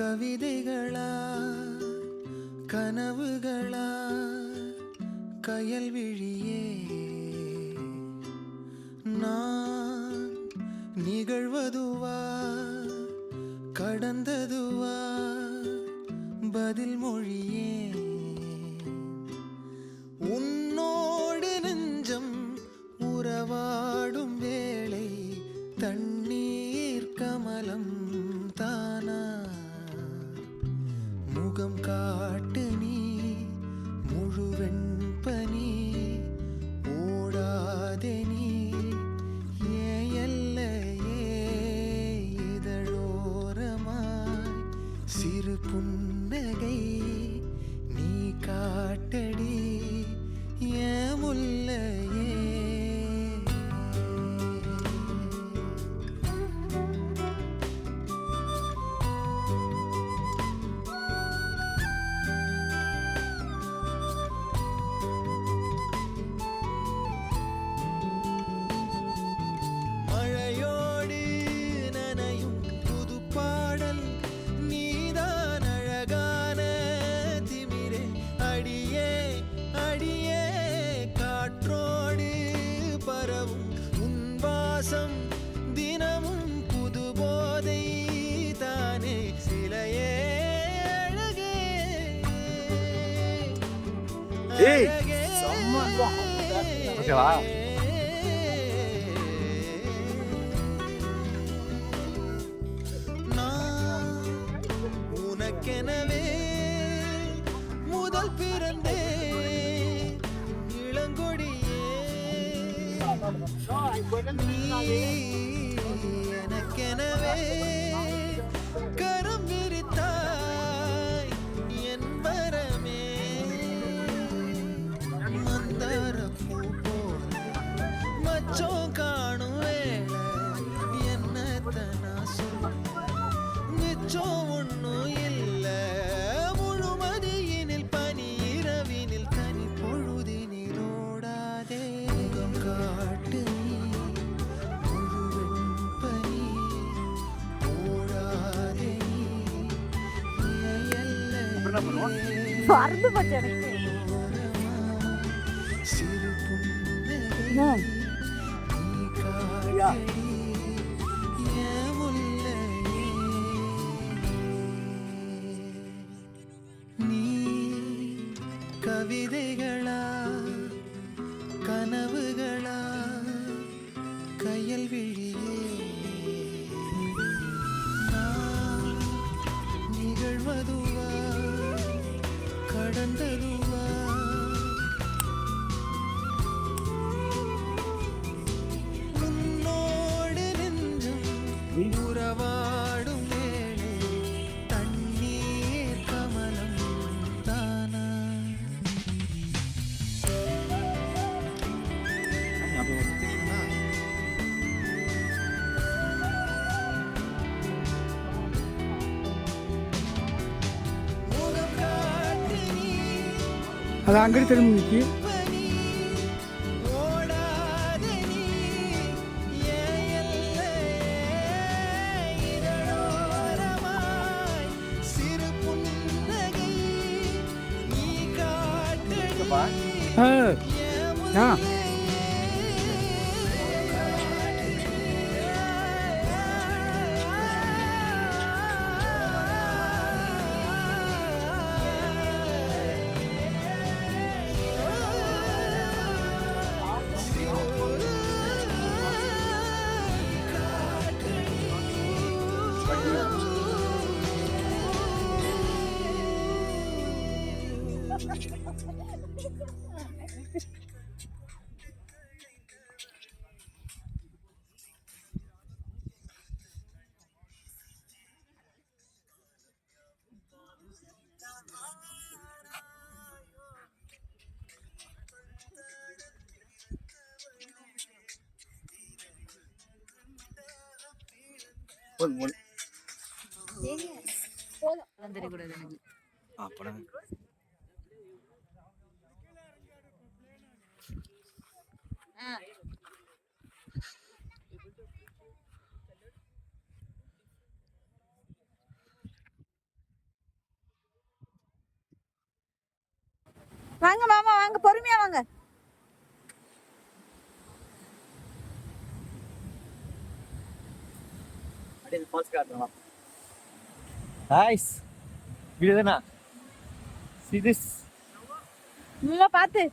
கவிதைகளா கனவுகளா கயல்விழியே நான் நிகழ்வதுவா கடந்ததுவா பதில் மொழியே உன்னோடு நெஞ்சம் உறவாடும் வேளை தண்ணீர் கமலம் தானா முகம் காட்டு நீ முழுவெண் பனி ஓடாதே நீ ஏல்லையே இதழோரமாய் சிறு புன்னகை நீ காட்டடி ஏன் முல்லையே தினமும் புது போதை தானே சிலையே அழகே நான் உனக்கெனவே முதல் பிறந்தே இளங்கொடியே எனக்கெனவே கரம் விரித்தாய் என் வரமே மந்தார பூ போல மச்சம் காணும் வேளை என்னத்த நான் சொல்ல மிச்சம் ஒன்னும் இல்லை முழுமதியினில் பனி இரவினில் தனி பொழுதினில் ஓடாதே முகம் காட்டு மறந்து போச்சு எனக்கு. நீ கவிதைகளா கனவுகளா கயல்விழியே நான் நிகழ்வதுவா கடந்ததுவா உன்னோடு நெஞ்சம் உறவாடும் வேளை தண்ணீர் கமலம் தானா அது அங்கே திரும்பி நிற்கி ஆ தெரியக்கூடாது எனக்கு. வாங்க மாமா வாங்க, பொறுமையா வாங்க. அப்படியே ஃபால்ஸ் காட்டலாம். நைஸ். இதுதானா? See this? மாமா பாத்து.